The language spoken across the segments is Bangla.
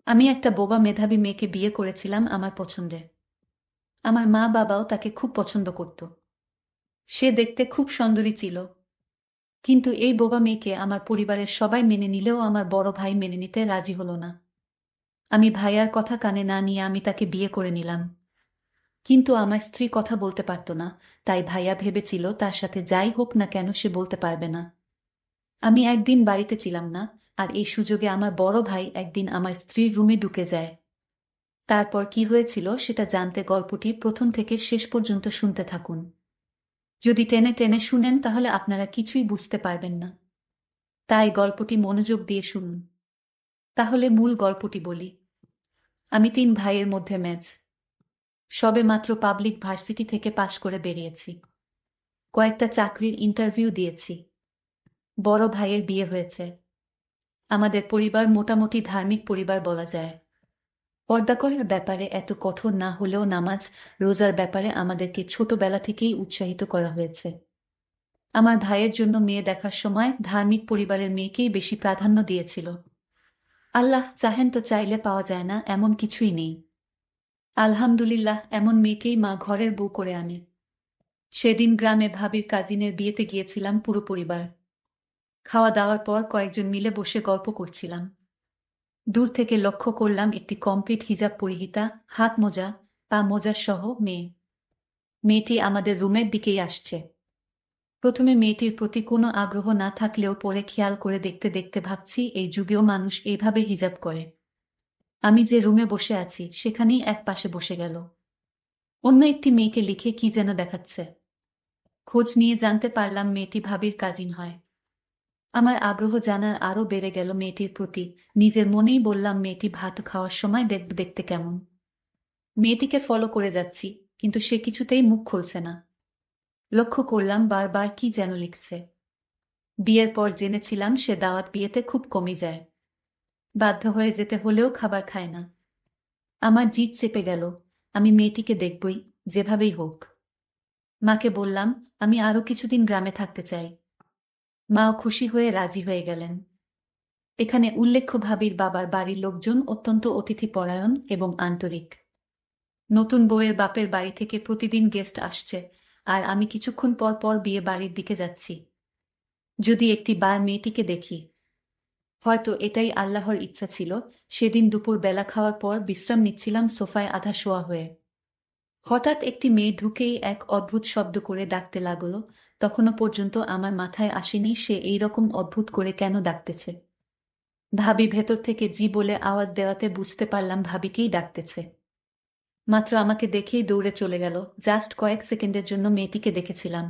আমি একটা বোবা মেধাবী মেয়েকে বিয়ে করেছিলাম আমার পছন্দে। আমার মা বাবাও তাকে খুব পছন্দ করত। সে দেখতে খুব সুন্দরী ছিল। কিন্তু এই বোবা মেয়েকে আমার পরিবারের সবাই মেনে নিলেও আমার বড় ভাই মেনে নিতে রাজি হলো না। আমি ভাইয়ার কথা কানে না নিয়ে আমি তাকে বিয়ে করে নিলাম। কিন্তু আমার স্ত্রী কথা বলতে পারত না, তাই ভাইয়া ভেবেছিল তার সাথে যাই হোক না কেন সে বলতে পারবে না। আমি একদিন বাড়িতে ছিলাম না, আর এই সুযোগে আমার বড় ভাই একদিন আমার স্ত্রীর রুমে ঢুকে যায়। তারপর কি হয়েছিল সেটা জানতে গল্পটি প্রথম থেকে শেষ পর্যন্ত শুনতে থাকুন। যদি টেনে টেনে শুনেন তাহলে আপনারা কিছুই বুঝতে পারবেন না। তাই গল্পটি মনোযোগ দিয়ে শুনুন। তাহলে মূল গল্পটি বলি। আমি তিন ভাইয়ের মধ্যে ম্যাচ। সবে মাত্র পাবলিক ভার্সিটি থেকে পাশ করে বেরিয়েছি। কয়েকটা চাকরির ইন্টারভিউ দিয়েছি। বড় ভাইয়ের বিয়ে হয়েছে। আমাদের পরিবার মোটামুটি ধার্মিক পরিবার বলা যায়। পর্দা করার ব্যাপারে এত কঠোর না হলেও নামাজ রোজার ব্যাপারে আমাদেরকে ছোটবেলা থেকেই উৎসাহিত করা হয়েছে। আমার ভাইয়ের জন্য মেয়ে দেখার সময় ধার্মিক পরিবারের মেয়েকেই বেশি প্রাধান্য দিয়েছিল। আল্লাহ চাহেন তো চাইলে পাওয়া যায় না এমন কিছুই নেই। আলহামদুলিল্লাহ, এমন মেয়েকেই মা ঘরের বউ করে আনে। সেদিন গ্রামে ভাবির কাজিনের বিয়েতে গিয়েছিলাম পুরো পরিবার। খাওয়া দাওয়ার পর কয়েকজন মিলে বসে গল্প করছিলাম। দূর থেকে লক্ষ্য করলাম একটি কমপ্লিট হিজাব পরিহিতা, হাত মোজা, পা মোজা সহ মেয়ে। মেয়েটি আমাদের রুমের দিকেই আসছে। প্রথমে মেয়েটির প্রতি কোনো আগ্রহ না থাকলেও পরে খেয়াল করে দেখতে দেখতে ভাবছি এই যুগেও মানুষ এইভাবে হিজাব করে। আমি যে রুমে বসে আছি সেখানেই এক পাশে বসে গেল। অন্য একটি মেয়েকে লিখে কি যেন দেখাচ্ছে। খোঁজ নিয়ে জানতে পারলাম মেয়েটি ভাবির কাজিন হয়। আমার আগ্রহ জানার আরও বেড়ে গেল মেয়েটির প্রতি। নিজের মনেই বললাম মেয়েটি ভাত খাওয়ার সময় দেখব দেখতে কেমন। মেয়েটিকে ফলো করে যাচ্ছি, কিন্তু সে কিছুতেই মুখ খুলছে না। লক্ষ্য করলাম বারবার কি যেন লিখছে। বিয়ের পর জেনেছিলাম সে দাওয়াত বিয়েতে খুব কমই যায়। বাধ্য হয়ে যেতে হলেও খাবার খায় না। আমার জিদ চেপে গেল। আমি মেয়েটিকে দেখবই, যেভাবেই হোক। মাকে বললাম আমি আরো কিছুদিন গ্রামে থাকতে চাই। মাও খুশি হয়ে রাজি হয়ে গেলেন। এখানে উল্লেখ্য ভাবির বাবার বাড়ির লোকজন অত্যন্ত অতিথিপরায়ণ এবং আন্তরিক। নতুন বউয়ের বাপের বাড়ি থেকে প্রতিদিন গেস্ট আসছে, আর আমি কিছুক্ষণ পর পর বিয়ে বাড়ির দিকে যাচ্ছি। যদি একটি বার মেয়েটিকে দেখি। হয়তো এটাই আল্লাহর ইচ্ছা ছিল। সেদিন দুপুর বেলা খাওয়ার পর বিশ্রাম নিচ্ছিলাম সোফায় আধা শোয়া হয়ে। হঠাৎ একটি মেয়ে ঢুকেই এক অদ্ভুত শব্দ করে ডাকতে লাগল। তখনও পর্যন্ত আমার মাথায় আসেনি সে এই রকম অদ্ভুত করে কেন ডাকতেছে। ভাবি ভেতর থেকে জি বলে আওয়াজ দেওয়াতে বুঝতে পারলাম ভাবিকেই ডাকতেছে। মাত্র আমাকে দেখেই দৌড়ে চলে গেল। জাস্ট কয়েক সেকেন্ডের জন্য মেয়েটিকে দেখেছিলাম।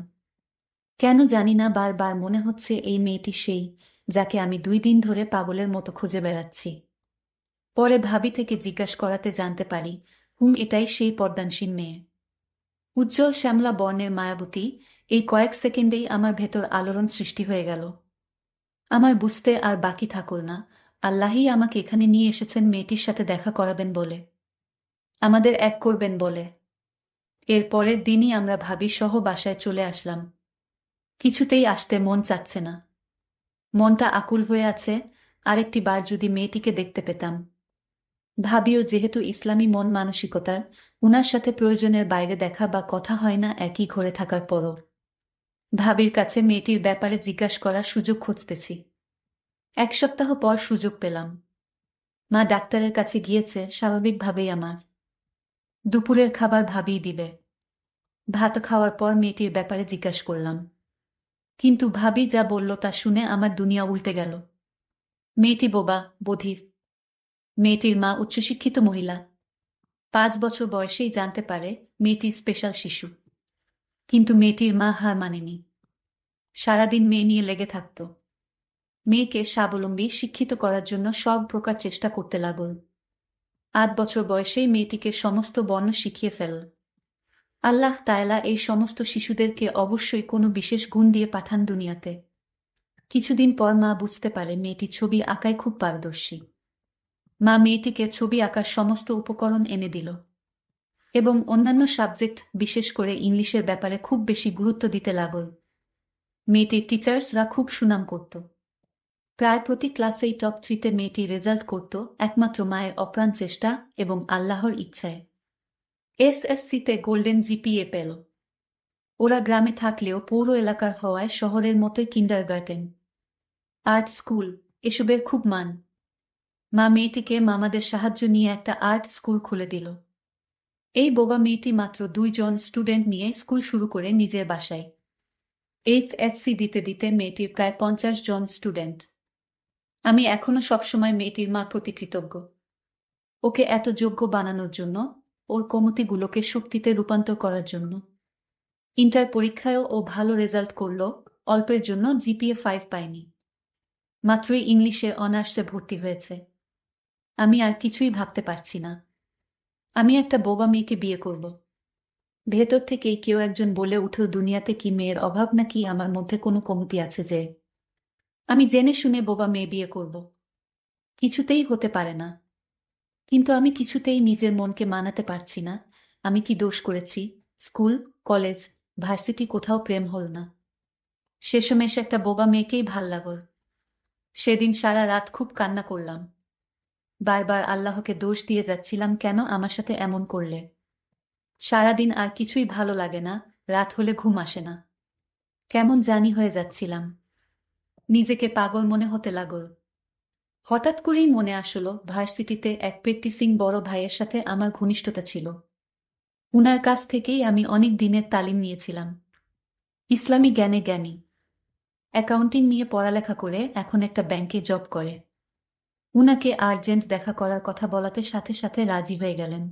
কেন জানি না বারবার মনে হচ্ছে এই মেয়েটি সেই, যাকে আমি 2 দিন ধরে পাগলের মতো খুঁজে বেড়াচ্ছি। পরে ভাবি থেকে জিজ্ঞাসা করাতে জানতে পারি, এটাই সেই পর্দানসীন মেয়ে। উজ্জ্বল শ্যামলা বর্ণের মায়াবতী। এই কয়েক সেকেন্ডেই আমার ভেতর আলোড়ন সৃষ্টি হয়ে গেল। আমার বুঝতে আর বাকি থাকল না, আল্লাহই আমাকে এখানে নিয়ে এসেছেন মেয়েটির সাথে দেখা করাবেন বলে, আমাদের এক করবেন বলে। এর পরের দিনই আমরা ভাবি সহ বাসায় চলে আসলাম। কিছুতেই আসতে মন চাচ্ছে না। মনটা আকুল হয়ে আছে, আরেকটি বার যদি মেয়েটিকে দেখতে পেতাম। ভাবিও যেহেতু ইসলামী মন মানসিকতার, উনার সাথে প্রয়োজনের বাইরে দেখা বা কথা হয় না একই ঘরে থাকার পরও। ভাবির কাছে মেয়েটির ব্যাপারে জিজ্ঞাসা করার সুযোগ খুঁজতেছি। 1 সপ্তাহ পর সুযোগ পেলাম। মা ডাক্তারের কাছে গিয়েছে, স্বাভাবিকভাবেই আমার দুপুরের খাবার ভাবিই দিবে। ভাত খাওয়ার পর মেয়েটির ব্যাপারে জিজ্ঞাসা করলাম, কিন্তু ভাবি যা বলল তা শুনে আমার দুনিয়া উল্টে গেল। মেয়েটি বোবা, বধির। মেয়েটির মা উচ্চশিক্ষিত মহিলা। 5 বছর বয়সেই জানতে পারে মেয়েটি স্পেশাল শিশু। কিন্তু মেয়েটির মা হার মানেনি। সারাদিন মেয়ে নিয়ে লেগে থাকত। মেয়েকে স্বাবলম্বী শিক্ষিত করার জন্য সব প্রকার চেষ্টা করতে লাগল। 8 বছর বয়সেই মেয়েটিকে সমস্ত বর্ণ শিখিয়ে ফেলল। আল্লাহ তাআলা এই সমস্ত শিশুদেরকে অবশ্যই কোনো বিশেষ গুণ দিয়ে পাঠান দুনিয়াতে। কিছুদিন পর মা বুঝতে পারে মেয়েটি ছবি আঁকায় খুব পারদর্শী। মা মেয়েটিকে ছবি আঁকার সমস্ত উপকরণ এনে দিল এবং অন্যান্য সাবজেক্ট, বিশেষ করে ইংলিশের ব্যাপারে খুব বেশি গুরুত্ব দিতে লাগল। মেয়েটির টিচার্সরা খুব সুনাম করত। প্রায় প্রতি ক্লাসেই টপ 3-তে মেয়েটি রেজাল্ট করত একমাত্র মায়ের অপ্রাণ চেষ্টা এবং আল্লাহর ইচ্ছায়। এসএসসিতে গোল্ডেন জিপিএ পেল। ওরা গ্রামে থাকলেও পৌর এলাকার হওয়ায় শহরের মতোই কিন্ডারগার্টেন, আর্ট স্কুল এসবের খুব মান। মা মেয়েটিকে মামাদের সাহায্য নিয়ে একটা আর্ট স্কুল খুলে দিল। এই বোবা মেয়েটি মাত্র 2 জন স্টুডেন্ট নিয়ে স্কুল শুরু করে নিজের বাসায়। এইচএসসি দিতে দিতে মেয়েটির প্রায় 50 জন স্টুডেন্ট। আমি এখনো সবসময় মেয়েটির মা প্রতি কৃতজ্ঞ। ওকে এত যোগ্য বানানোর জন্য, ওর কমতিগুলোকে শক্তিতে রূপান্তর করার জন্য। ইন্টার পরীক্ষায়ও ও ভালো রেজাল্ট করল, অল্পের জন্য জিপিএ 5 পায়নি। মাত্রই ইংলিশে অনার্সে ভর্তি হয়েছে। আমি আর কিছুই ভাবতে পারছি না। আমি একটা বোবা মেয়েকে বিয়ে করব। ভেতর থেকেই কেউ একজন বলে উঠল, দুনিয়াতে কি মেয়ের অভাব নাকি আমার মধ্যে কোনো কমতি আছে যে আমি জেনে শুনে বোবা মেয়ে বিয়ে করব? কিছুতেই হতে পারে না। কিন্তু আমি কিছুতেই নিজের মনকে মানাতে পারছি না। আমি কি দোষ করেছি? স্কুল, কলেজ, ভার্সিটি কোথাও প্রেম হল না। শেষমেশ একটা বোবা মেয়েকেই ভাল লাগল। সেদিন সারা রাত খুব কান্না করলাম। বারবার আল্লাহকে দোষ দিয়ে যাচ্ছিলাম, কেন আমার সাথে এমন করলে? সারাদিন আর কিছুই ভালো লাগে না, রাত হলে ঘুম আসে না। কেমন জানি হয়ে যাচ্ছিলাম। নিজেকে পাগল মনে হতে লাগল। হঠাৎ করেই মনে আসলো, ভার্সিটিতে এক প্র্যাকটিসিং বড় ভাইয়ের সাথে আমার ঘনিষ্ঠতা ছিল। উনার কাছ থেকেই আমি অনেক দিনের তালিম নিয়েছিলাম। ইসলামী জ্ঞানে জ্ঞানী। অ্যাকাউন্টিং নিয়ে পড়ালেখা করে এখন একটা ব্যাংকে জব করে। উনাকে আর্জেন্ট দেখা করার কথা বলাতে সাথে সাথে রাজি হয়ে গেলেন।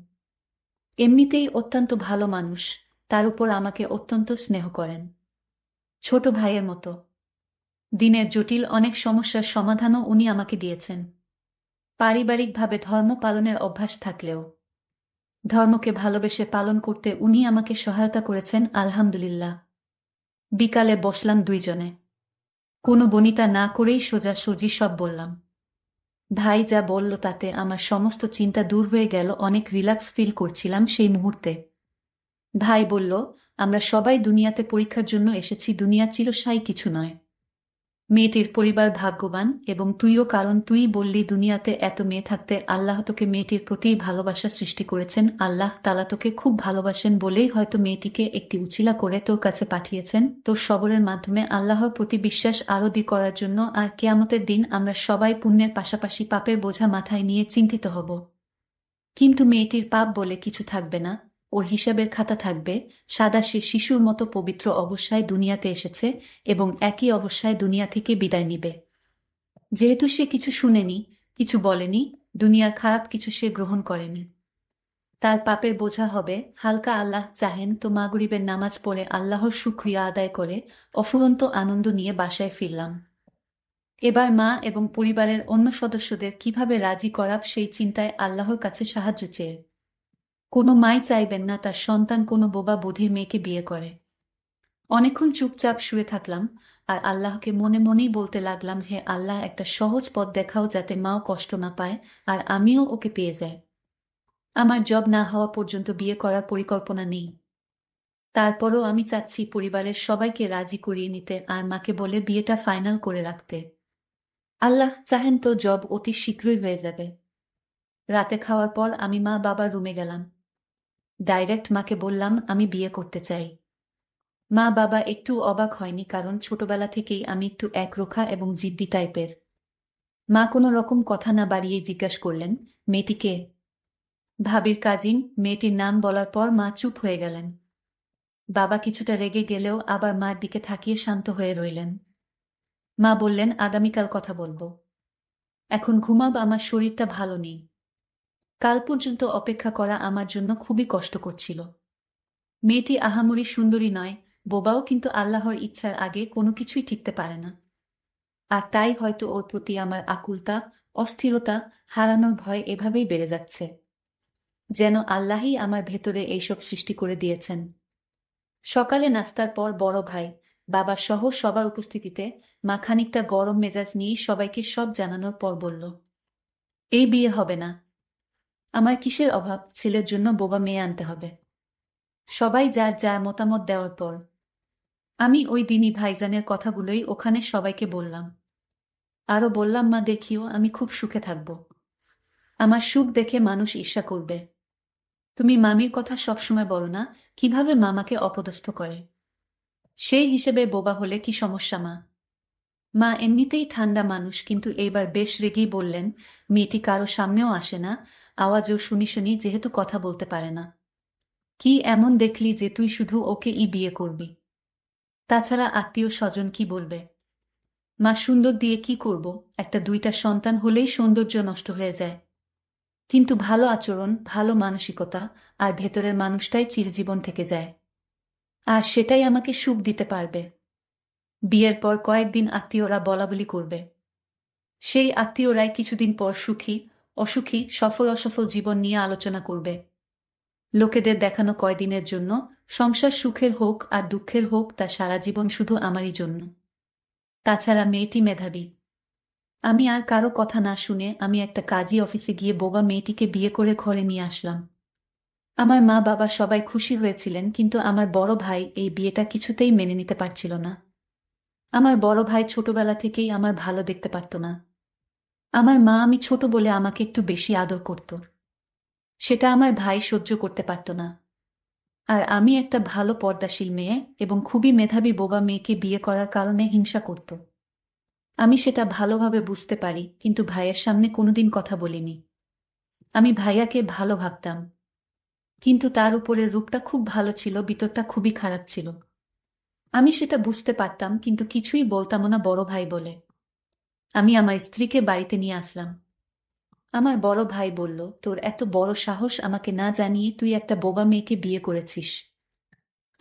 এমনিতেই অত্যন্ত ভালো মানুষ, তার উপর আমাকে অত্যন্ত স্নেহ করেন, ছোট ভাইয়ের মতো। দিনের জটিল অনেক সমস্যার সমাধানও উনি আমাকে দিয়েছেন। পারিবারিকভাবে ধর্ম পালনের অভ্যাস থাকলেও ধর্মকে ভালোবেসে পালন করতে উনি আমাকে সহায়তা করেছেন, আলহামদুলিল্লাহ। বিকালে বসলাম দুইজনে। কোনো বনিতা না করেই সোজাসুজি সব বললাম। ভাই যা বলল তাতে আমার সমস্ত চিন্তা দূর হয়ে গেল, অনেক রিল্যাক্স ফিল করছিলাম সেই মুহূর্তে। ভাই বলল, আমরা সবাই দুনিয়াতে পরীক্ষার জন্য এসেছি, দুনিয়া চিরস্থায়ী কিছু নয়। মেয়েটির পরিবার ভাগ্যবান এবং তুইও, কারণ তুই বললি দুনিয়াতে এত মেয়ে থাকতে আল্লাহ তোকে মেয়েটির প্রতি ভালোবাসা সৃষ্টি করেছেন। আল্লাহ তাআলা তোকে খুব ভালোবাসেন বলেই হয়তো মেয়েটিকে একটি উছিলা করে তোর কাছে পাঠিয়েছেন, তোর সবরের মাধ্যমে আল্লাহর প্রতি বিশ্বাস আরো দৃঢ় করার জন্য। আর কিয়ামতের দিন আমরা সবাই পুণ্যের পাশাপাশি পাপের বোঝা মাথায় নিয়ে চিন্তিত হব। কিন্তু মেয়েটির পাপ বলে কিছু থাকবে না, ওর হিসাবের খাতা থাকবে সাদা। সে শিশুর মতো পবিত্র অবস্থায় দুনিয়াতে এসেছে এবং একই অবস্থায় দুনিয়া থেকে বিদায় নিবে। যেহেতু সে কিছু শুনেনি, কিছু বলেনি, দুনিয়ার খারাপ কিছু সে গ্রহণ করেনি, তার পাপের বোঝা হবে হালকা। আল্লাহ চাহেন তো মাগরিবের নামাজ পড়ে আল্লাহর শুকরিয়া আদায় করে অফুরন্ত আনন্দ নিয়ে বাসায় ফিরলাম। এবার মা এবং পরিবারের অন্য সদস্যদের কিভাবে রাজি করাব সেই চিন্তায় আল্লাহর কাছে সাহায্য চেয়ে। কোনো মাই চাইবেন না তার সন্তান কোনো বোবা বধির মেয়েকে বিয়ে করে। অনেকক্ষণ চুপচাপ শুয়ে থাকলাম আর আল্লাহকে মনে মনেই বলতে লাগলাম, হে আল্লাহ, একটা সহজ পথ দেখাও যাতে মাও কষ্ট না পায় আর আমিও ওকে পেয়ে যাই। আমার জব না হওয়া পর্যন্ত বিয়ে করার পরিকল্পনা নেই। তারপরও আমি চাচ্ছি পরিবারের সবাইকে রাজি করিয়ে নিতে আর মাকে বলে বিয়েটা ফাইনাল করে রাখতে। আল্লাহ চাহেন তো জব অতি শীঘ্রই হয়ে যাবে। রাতে খাওয়ার পর আমি মা বাবার রুমে গেলাম। ডাইরেক্ট মাকে বললাম আমি বিয়ে করতে চাই। মা বাবা একটু অবাক হয়নি, কারণ ছোটবেলা থেকেই আমি একটু একরোখা এবং জিদ্দি টাইপের। মা কোনো রকম কথা না বাড়িয়ে জিজ্ঞাসা করলেন, মেয়েটি কে? ভাবির কাজিন। মেয়েটির নাম বলার পর মা চুপ হয়ে গেলেন। বাবা কিছুটা রেগে গেলেও আবার মার দিকে তাকিয়ে শান্ত হয়ে রইলেন। মা বললেন, আগামীকাল কথা বলবো, এখন ঘুমাব, আমার শরীরটা ভালো নেই। কাল পর্যন্ত অপেক্ষা করা আমার জন্য খুবই কষ্ট করছিল। মেয়েটি আহামরি সুন্দরী নয়, বোবাও, কিন্তু আল্লাহর ইচ্ছার আগে কোনো কিছুই টিকতে পারে না। আর তাই হয়তো ওর প্রতি আমার আকুলতা, অস্থিরতা, হারানোর ভয় এভাবেই বেড়ে যাচ্ছে। যেন আল্লাহই আমার ভেতরে এইসব সৃষ্টি করে দিয়েছেন। সকালে নাস্তার পর বড় ভাই, বাবা সহ সবার উপস্থিতিতে মা খানিকটা গরম মেজাজ নিয়ে সবাইকে সব জানানোর পর বলল, এই বিয়ে হবে না। আমার কিসের অভাব, ছেলের জন্য বোবা মেয়ে আনতে হবে। সবাই যার যার মতামত দেওয়ার পর আমি ওই দিনই ভাইজানের কথাগুলোই ওখানে সবাইকে বললাম। আরো বললাম, মা দেখিও, আমি খুব সুখে থাকব। আমার সুখ দেখে মানুষ ঈর্ষা করবে। তুমি মামির কথা সবসময় বলো না, কিভাবে মামাকে অপদস্থ করে। সেই হিসেবে বোবা হলে কি সমস্যা মা? মা এমনিতেই ঠান্ডা মানুষ, কিন্তু এইবার বেশ রেগেই বললেন, মেয়েটি কারো সামনেও আসে না, আওয়াজও শুনি শুনি, যেহেতু কথা বলতে পারে না। কি এমন দেখলি যে তুই শুধু ওকে বিয়ে করবি? তাছাড়া আত্মীয় স্বজন কি বলবে? মা, সুন্দর দিয়ে কি করব? একটা দুইটা সন্তান হলেই সৌন্দর্য নষ্ট হয়ে যায়। কিন্তু ভালো আচরণ, ভালো মানসিকতা আর ভেতরের মানুষটাই চিরজীবন থেকে যায়। আর সেটাই আমাকে সুখ দিতে পারবে। বিয়ের পর কয়েকদিন আত্মীয়রা বলাবলি করবে। সেই আত্মীয়রাই কিছুদিন পর সুখী, অসুখী, সফল অসফল জীবন নিয়ে আলোচনা করবে। লোকেদের দেখানো কয়দিনের জন্য, সংসার সুখের হোক আর দুঃখের হোক, তা সারা জীবন শুধু আমারই জন্য। তাছাড়া মেয়েটি মেধাবী। আমি আর কারো কথা না শুনে আমি একটা কাজী অফিসে গিয়ে বোবা মেয়েটিকে বিয়ে করে ঘরে নিয়ে আসলাম। আমার মা বাবা সবাই খুশি হয়েছিলেন, কিন্তু আমার বড় ভাই এই বিয়েটা কিছুতেই মেনে নিতে পারছিল না। আমার বড় ভাই ছোটবেলা থেকেই আমার ভালো দেখতে পারত না। আমার মা আমি ছোট বলে আমাকে একটু বেশি আদর করত। সেটা আমার ভাই সহ্য করতে পারত না। আর আমি একটা ভালো পর্দাশীল মেয়ে এবং খুবই মেধাবী বোবা মেয়েকে বিয়ে করার কারণে হিংসা করত। আমি সেটা ভালোভাবে বুঝতে পারি, কিন্তু ভাইয়ের সামনে কোনোদিন কথা বলিনি। আমি ভাইয়াকে ভালো ভাবতাম, কিন্তু তার উপরের রূপটা খুব ভালো ছিল, ভিতরটা খুবই খারাপ ছিল। আমি সেটা বুঝতে পারতাম, কিন্তু কিছুই বলতাম না বড় ভাই বলে। আমি আমার স্ত্রীকে বাড়িতে নিয়ে আসলাম। আমার বড় ভাই বলল, তোর এত বড় সাহস, আমাকে না জানিয়ে তুই একটা বোবা মেয়েকে বিয়ে করেছিস।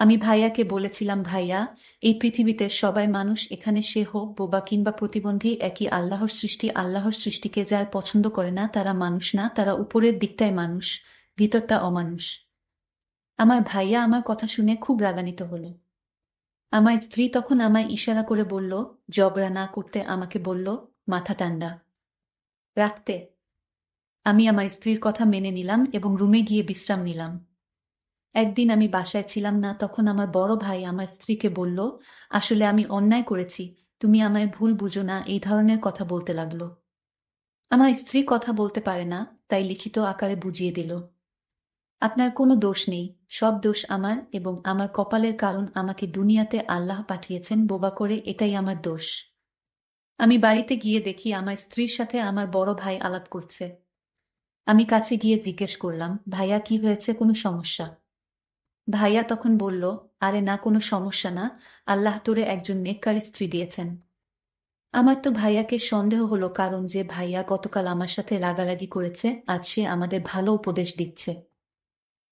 আমি ভাইয়াকে বলেছিলাম, ভাইয়া, এই পৃথিবীতে সবাই মানুষ, এখানে সে হোক বোবা কিংবা প্রতিবন্ধী, একই আল্লাহর সৃষ্টি। আল্লাহর সৃষ্টিকে যারা পছন্দ করে না তারা মানুষ না, তারা উপরের দিকটাই মানুষ, ভিতরটা অমানুষ। আমার ভাইয়া আমার কথা শুনে খুব রাগান্বিত হলো। আমার স্ত্রী তখন আমায় ইশারা করে বলল, ঝগড়া না করতে, আমাকে বলল মাথা ঠান্ডা রাখতে। আমি আমার স্ত্রীর কথা মেনে নিলাম এবং রুমে গিয়ে বিশ্রাম নিলাম। একদিন আমি বাসায় ছিলাম না, তখন আমার বড় ভাই আমার স্ত্রীকে বলল, আসলে আমি অন্যায় করেছি, তুমি আমায় ভুল বুঝো না, এই ধরনের কথা বলতে লাগলো। আমার স্ত্রী কথা বলতে পারে না, তাই লিখিত আকারে বুঝিয়ে দিল, আপনার কোনো দোষ নেই, সব দোষ আমার এবং আমার কপালের, কারণ আমাকে দুনিয়াতে আল্লাহ পাঠিয়েছেন বোবা করে, এটাই আমার দোষ। আমি বাড়িতে গিয়ে দেখি আমার স্ত্রীর সাথে আমার বড় ভাই আলাপ করছে। আমি কাছে গিয়ে জিজ্ঞেস করলাম, ভাইয়া কি হয়েছে, কোনো সমস্যা? ভাইয়া তখন বলল, আরে না, কোনো সমস্যা না, আল্লাহ তোরে একজন নেককার স্ত্রী দিয়েছেন। আমার তো ভাইয়াকে সন্দেহ হলো, কারণ যে ভাইয়া গতকাল আমার সাথে রাগারাগি করেছে, আজ সে আমাদের ভালো উপদেশ দিচ্ছে।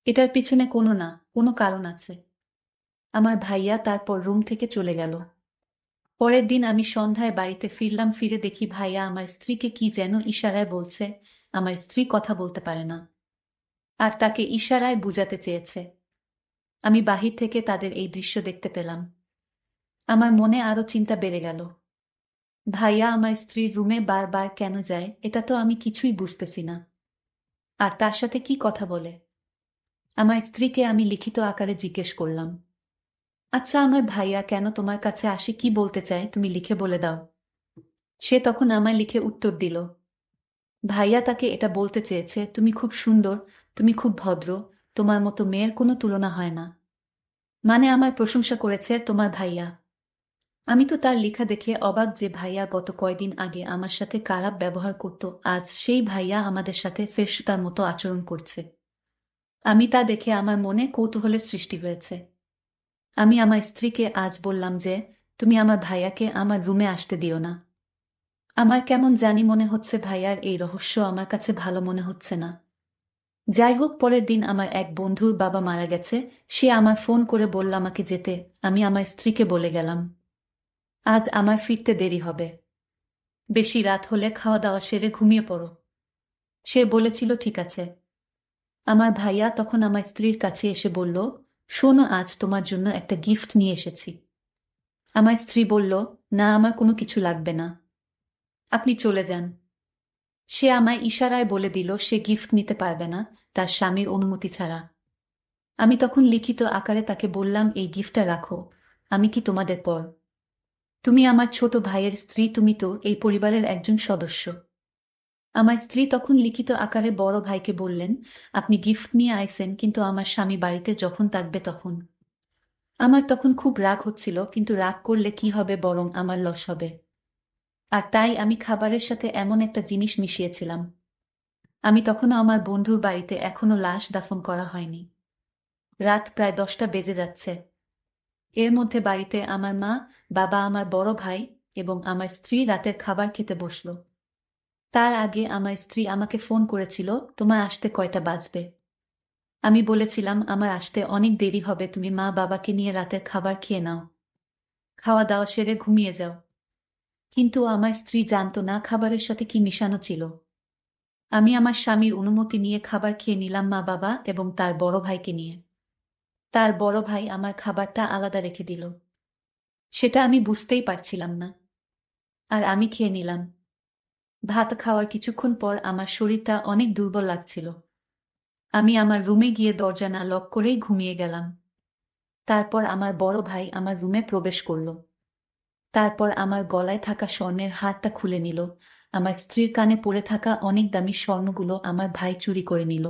এটার পিছনে কোনো কারণ আছে। আমার ভাইয়া তারপর রুম থেকে চলে গেল। পরের দিন আমি সন্ধ্যায় বাড়িতে ফিরলাম, ফিরে দেখি ভাইয়া আমার স্ত্রীকে কি যেন ইশারায় বলছে। আমার স্ত্রী কথা বলতে পারে না, আর তাকে ইশারায় বুঝাতে চেয়েছে। আমি বাহির থেকে তাদের এই দৃশ্য দেখতে পেলাম। আমার মনে আরো চিন্তা বেড়ে গেল। ভাইয়া আমার স্ত্রীর রুমে বারবার কেন যায়, এটা তো আমি কিছুই বুঝতেছি না। আর তার সাথে কি কথা বলে? আমার স্ত্রীকে আমি লিখিত আকারে জিজ্ঞেস করলাম, আচ্ছা, আমার ভাইয়া কেন তোমার কাছে আসে, কি বলতে চায়, তুমি লিখে বলে দাও। সে তখন আমায় লিখে উত্তর দিল, ভাইয়া তাকে এটা বলতে চেয়েছে, তুমি খুব সুন্দর, তুমি খুব ভদ্র, তোমার মতো মেয়ের কোনো তুলনা হয় না। মানে আমার প্রশংসা করেছে তোমার ভাইয়া। আমি তো তার লেখা দেখে অবাক, যে ভাইয়া গত কয়দিন আগে আমার সাথে খারাপ ব্যবহার করত, আজ সেই ভাইয়া আমাদের সাথে ফেরেশতার মতো আচরণ করছে। আমি তা দেখে আমার মনে কৌতূহলের সৃষ্টি হয়েছে। আমি আমার স্ত্রীকে আজ বললাম যে, তুমি আমার ভাইয়াকে আমার রুমে আসতে দিও না। আমার কেমন জানি মনে হচ্ছে ভাইয়ার এই রহস্য আমার কাছে ভালো মনে হচ্ছে না। যাই হোক, পরের দিন আমার এক বন্ধুর বাবা মারা গেছে। সে আমার ফোন করে বলল আমাকে যেতে। আমি আমার স্ত্রীকে বলে গেলাম, আজ আমার ফিরতে দেরি হবে, বেশি রাত হলে খাওয়া দাওয়া সেরে ঘুমিয়ে পড়ো। সে বলেছিল ঠিক আছে। আমার ভাইয়া তখন আমার স্ত্রীর কাছে এসে বলল, শোনো, আজ তোমার জন্য একটা গিফট নিয়ে এসেছি। আমার স্ত্রী বলল, না, আমার কোনো কিছু লাগবে না, আপনি চলে যান। সে আমায় ইশারায় বলে দিল সে গিফট নিতে পারবে না তার স্বামীর অনুমতি ছাড়া। আমি তখন লিখিত আকারে তাকে বললাম, এই গিফটটা রাখো, আমি কি তোমাদের পর? তুমি আমার ছোট ভাইয়ের স্ত্রী, তুমি তো এই পরিবারের একজন সদস্য। আমার স্ত্রী তখন লিখিত আকারে বড় ভাইকে বললেন, আপনি গিফট নিয়ে আইছেন, কিন্তু আমার স্বামী বাড়িতে যখন থাকবে তখন। আমার তখন খুব রাগ হচ্ছিল, কিন্তু রাগ করলে কি হবে, বরং আমার লস হবে। আর তাই আমি খাবারের সাথে এমন একটা জিনিস মিশিয়েছিলাম। আমি তখনও আমার বন্ধুর বাড়িতে, এখনো লাশ দাফন করা হয়নি। রাত প্রায় 10টা বেজে যাচ্ছে। এর মধ্যে বাড়িতে আমার মা, বাবা, আমার বড় ভাই এবং আমার স্ত্রী রাতের খাবার খেতে বসল। তার আগে আমার স্ত্রী আমাকে ফোন করেছিল, তোমার আসতে কয়টা বাজবে? আমি বলেছিলাম, আমার আসতে অনেক দেরি হবে, তুমি মা বাবাকে নিয়ে রাতের খাবার খেয়ে নাও, খাওয়া দাওয়া সেরে ঘুমিয়ে যাও। কিন্তু আমার স্ত্রী জানতো না খাবারের সাথে কি মিশানো ছিল। আমি আমার স্বামীর অনুমতি নিয়ে খাবার খেয়ে নিলাম, মা বাবা এবং তার বড় ভাইকে নিয়ে। তার বড় ভাই আমার খাবারটা আলাদা রেখে দিল। সেটা আমি বুঝতেই পারছিলাম না। আর আমি খেয়ে নিলাম। ভাত খাওয়ার কিছুক্ষণ পর আমার শরীরটা অনেক দুর্বল লাগছিল। আমি আমার রুমে গিয়ে দরজা না লক করেই ঘুমিয়ে গেলাম। তারপর আমার বড় ভাই আমার রুমে প্রবেশ করল। তারপর আমার গলায় থাকা স্বর্ণের হারটা খুলে নিল। আমার স্ত্রীর কানে পড়ে থাকা অনেক দামি স্বর্ণগুলো আমার ভাই চুরি করে নিল।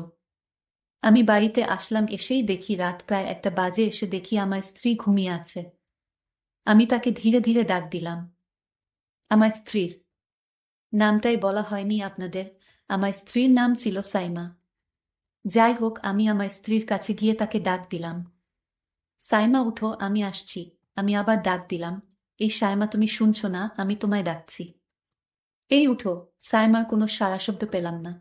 আমি বাড়িতে আসলাম, এসেই দেখি রাত প্রায় 1টা বাজে। এসে দেখি আমার স্ত্রী ঘুমিয়ে আছে। আমি তাকে ধীরে ধীরে ডাক দিলাম। আমার স্ত্রীর নামটাই বলা হয়নি আপনাদের। আমার স্ত্রীর নাম ছিল সাইমা। যাই হোক, আমি আমার স্ত্রীর কাছে গিয়ে তাকে ডাক দিলাম, সাইমা উঠো, আমি আসছি। আমি আবার ডাক দিলাম, এই সাইমা, তুমি শুনছো না? আমি তোমায় ডাকছি, এই উঠো। সাইমার কোনো সাড়া শব্দ পেলাম না।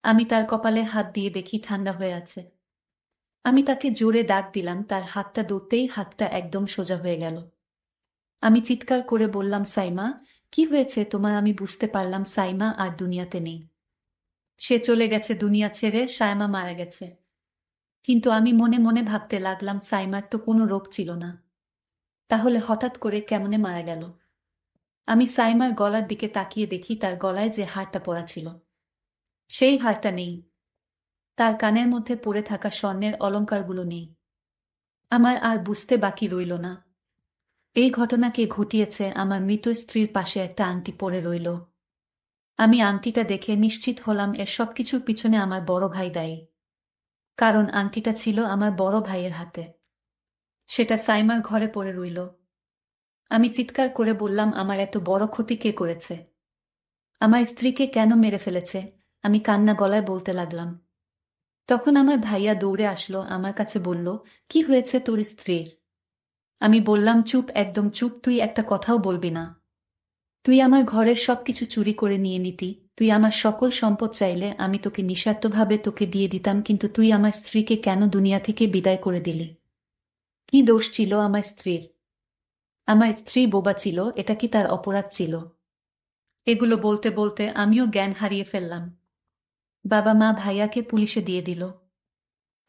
আমি তার কপালে হাত দিয়ে দেখি ঠান্ডা হয়ে আছে। আমি তাকে জোরে ডাক দিলাম, তার হাতটা ধরতেই হাতটা একদম সোজা হয়ে গেল। আমি চিৎকার করে বললাম, সাইমা, কি হয়েছে তোমার? আমি বুঝতে পারলাম সাইমা আর দুনিয়াতে নেই। সে চলে গেছে দুনিয়া ছেড়ে, সাইমা মারা গেছে। কিন্তু আমি মনে মনে ভাবতে লাগলাম, সাইমার তো কোনো রোগ ছিল না, তাহলে হঠাৎ করে কেমনে মারা গেল? আমি সাইমার গলার দিকে তাকিয়ে দেখি তার গলায় যে হারটা পরা ছিল, সেই হারটা নেই। তার কানের মধ্যে পড়ে থাকা স্বর্ণের অলংকারগুলো নেই। আমার আর বুঝতে বাকি রইল না, এই ঘটনাকে ঘটিয়েছে আমার মৃত স্ত্রীর পাশে একটা আংটি পড়ে রইল। আমি আংটিটা দেখে নিশ্চিত হলাম এর সবকিছুর পিছনে আমার বড় ভাই দায়ী। কারণ আংটিটা ছিল আমার বড় ভাইয়ের হাতে। সেটা সাইমার ঘরে পড়ে রইল। আমি চিৎকার করে বললাম, আমার এত বড় ক্ষতি কে করেছে? আমার স্ত্রীকে কেন মেরে ফেলেছে? আমি কান্না গলায় বলতে লাগলাম। তখন আমার ভাইয়া দৌড়ে আসলো, আমার কাছে বলল, কি হয়েছে তোর স্ত্রীর? আমি বললাম, চুপ, একদম চুপ, তুই একটা কথাও বলবি না। তুই আমার ঘরের সবকিছু চুরি করে নিয়ে নিতি, তুই আমার সকল সম্পদ চাইলে আমি তোকে নিঃস্বার্থভাবে তোকে দিয়ে দিতাম, কিন্তু তুই আমার স্ত্রীকে কেন দুনিয়া থেকে বিদায় করে দিলি? কি দোষ ছিল আমার স্ত্রীর? আমার স্ত্রী বোবা ছিল, এটা কি তার অপরাধ ছিল? এগুলো বলতে বলতে আমিও জ্ঞান হারিয়ে ফেললাম। বাবা মা ভাইয়াকে পুলিশে দিয়ে দিল।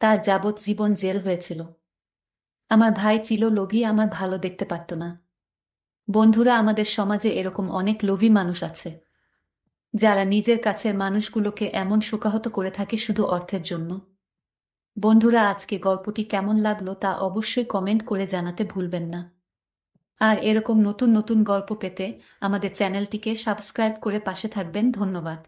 তার যাবজ্জীবন জেল হয়েছিল। আমার ভাই ছিল লোভী, আমার ভালো দেখতে পারত না। বন্ধুরা, আমাদের সমাজে এরকম অনেক লোভী মানুষ আছে, যারা নিজের কাছের মানুষগুলোকে এমন শোকাহত করে থাকে শুধু অর্থের জন্য। বন্ধুরা, আজকে গল্পটি কেমন লাগলো তা অবশ্যই কমেন্ট করে জানাতে ভুলবেন না। আর এরকম নতুন নতুন গল্প পেতে আমাদের চ্যানেলটিকে সাবস্ক্রাইব করে পাশে থাকবেন। ধন্যবাদ।